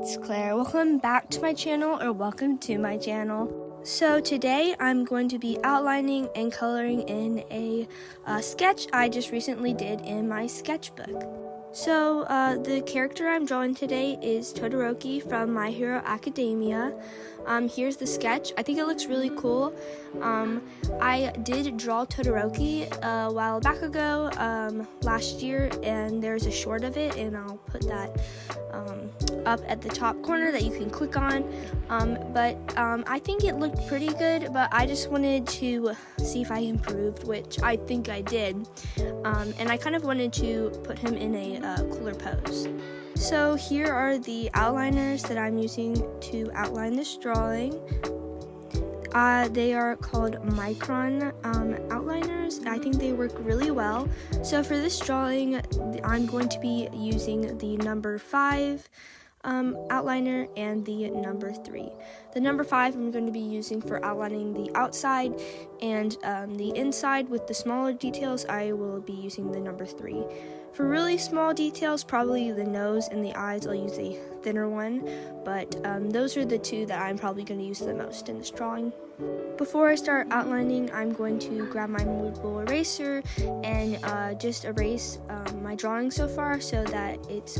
it's Claire. Welcome back to my channel, or welcome to my channel. So today I'm going to be outlining and coloring in a sketch I just recently did in my sketchbook. So the character I'm drawing today is Todoroki from My Hero Academia. Here's the sketch. I think it looks really cool. I did draw Todoroki a while back ago, last year, and there's a short of it, and I'll put that up at the top corner that you can click on. But I think it looked pretty good, but I just wanted to see if I improved, which I think I did. And I kind of wanted to put him in a cooler pose. So here are the outliners that I'm using to outline this drawing. They are called micron outliners. I think they work really well. So for this drawing, I'm going to be using the number 5 outliner and the number 3. The number 5 I'm going to be using for outlining the outside, and the inside with the smaller details I will be using the number 3. For really small details, probably the nose and the eyes, I'll use a thinner one, but those are the two that I'm probably going to use the most in this drawing. Before I start outlining, I'm going to grab my movable eraser and just erase my drawing so far so that it's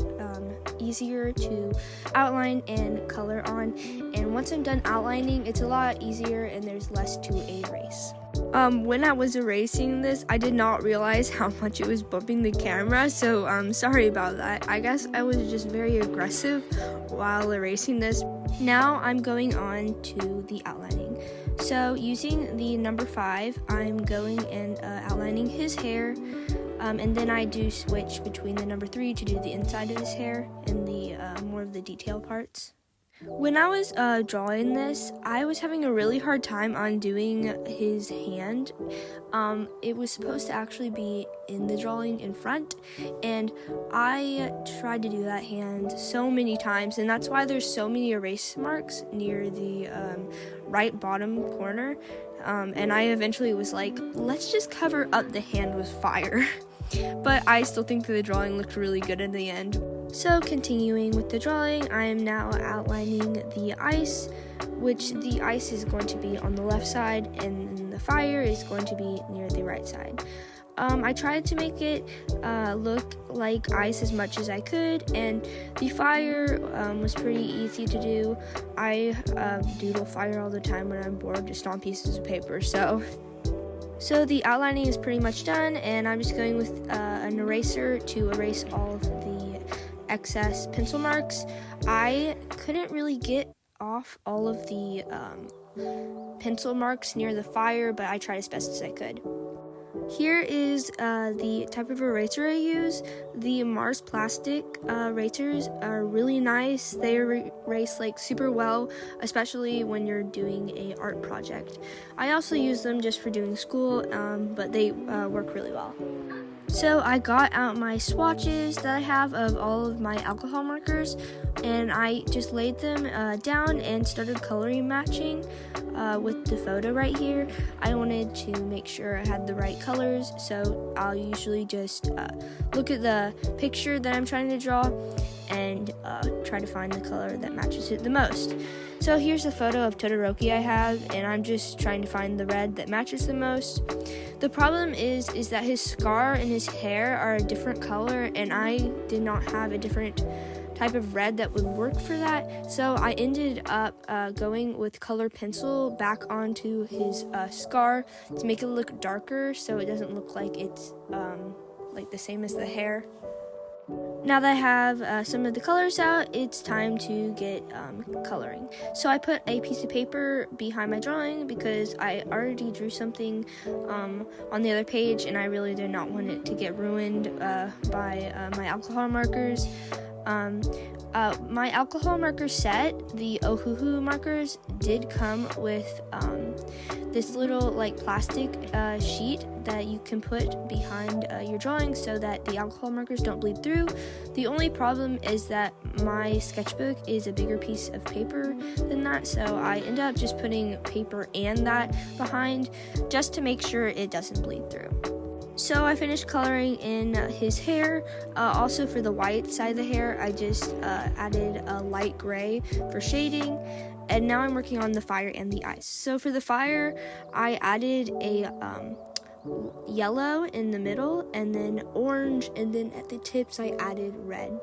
easier to outline and color on. And once I'm done outlining, it's a lot easier and there's less to erase. When I was erasing this, I did not realize how much it was bumping the camera, so sorry about that. I guess I was just very aggressive while erasing this. Now I'm going on to the outlining. So using the number 5, I'm going and outlining his hair, and then I do switch between the number 3 to do the inside of his hair and the more of the detail parts. When I was drawing this, I was having a really hard time on doing his hand. It was supposed to actually be in the drawing in front, and I tried to do that hand so many times, and that's why there's so many erase marks near the right bottom corner. And I eventually was like, let's just cover up the hand with fire. But I still think that the drawing looked really good in the end. So continuing with the drawing, I am now outlining the ice, which the ice is going to be on the left side and the fire is going to be near the right side. I tried to make it look like ice as much as I could, and the fire was pretty easy to do. I doodle fire all the time when I'm bored, just on pieces of paper, So the outlining is pretty much done, and I'm just going with an eraser to erase all of the excess pencil marks. I couldn't really get off all of the pencil marks near the fire, but I tried as best as I could. Here is the type of eraser I use. The Mars plastic erasers are really nice. They erase like super well, especially when you're doing a art project. I also use them just for doing school, but they work really well. So I got out my swatches that I have of all of my alcohol markers, and I just laid them down and started coloring matching with the photo right here. I wanted to make sure I had the right colors, so I'll usually just look at the picture that I'm trying to draw and try to find the color that matches it the most. So here's a photo of Todoroki I have, and I'm just trying to find the red that matches the most. The problem is that his scar and his hair are a different color, and I did not have a different type of red that would work for that. So I ended up going with colored pencil back onto his scar to make it look darker, so it doesn't look like it's like the same as the hair. Now that I have some of the colors out, it's time to get coloring. So I put a piece of paper behind my drawing because I already drew something on the other page, and I really did not want it to get ruined by my alcohol markers. My alcohol marker set, the Ohuhu markers, did come with this little like plastic sheet that you can put behind your drawing so that the alcohol markers don't bleed through. The only problem is that my sketchbook is a bigger piece of paper than that, so I end up just putting paper and that behind just to make sure it doesn't bleed through. So I finished coloring in his hair. Also for the white side of the hair, I just added a light gray for shading. And now I'm working on the fire and the ice. So for the fire, I added a yellow in the middle, and then orange, and then at the tips I added red.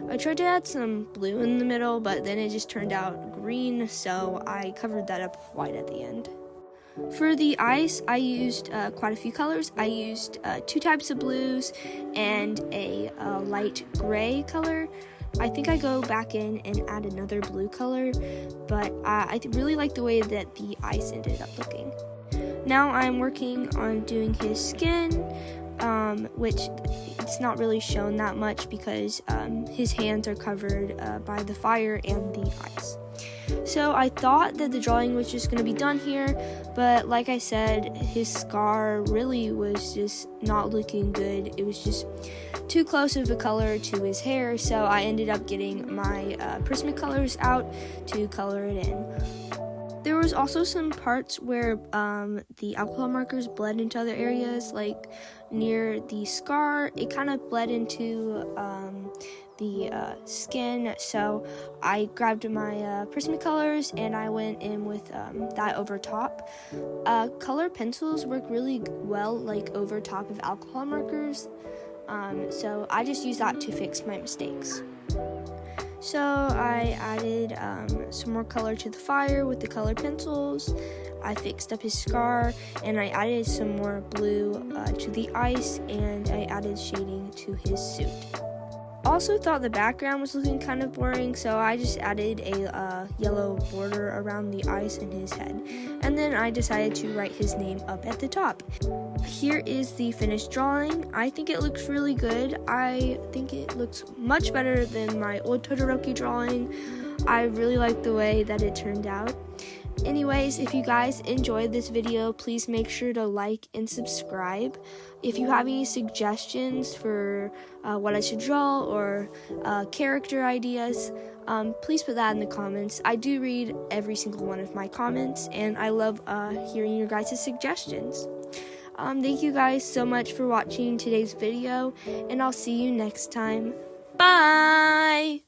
I tried to add some blue in the middle, but then it just turned out green, so I covered that up white at the end. For the ice, I used quite a few colors. I used 2 types of blues and a light gray color. I think I go back in and add another blue color, but I really like the way that the ice ended up looking. Now I'm working on doing his skin, which it's not really shown that much because his hands are covered by the fire and the ice. So I thought that the drawing was just going to be done here, but like I said, his scar really was just not looking good. It was just too close of a color to his hair, so I ended up getting my Prismacolors out to color it in. There was also some parts where the alcohol markers bled into other areas, like near the scar. It kind of bled into the skin, so I grabbed my Prismacolors and I went in with that over top. Color pencils work really well like over top of alcohol markers, so I just use that to fix my mistakes. So I added some more color to the fire with the color pencils. I fixed up his scar, and I added some more blue to the ice, and I added shading to his suit. Also thought the background was looking kind of boring, so I just added a yellow border around the ice and his head. And then I decided to write his name up at the top. Here is the finished drawing. I think it looks really good. I think it looks much better than my old Todoroki drawing. I really like the way that it turned out. Anyways, if you guys enjoyed this video, please make sure to like and subscribe. If you have any suggestions for what I should draw or character ideas, please put that in the comments. I do read every single one of my comments, and I love hearing your guys' suggestions. Thank you guys so much for watching today's video, and I'll see you next time. Bye!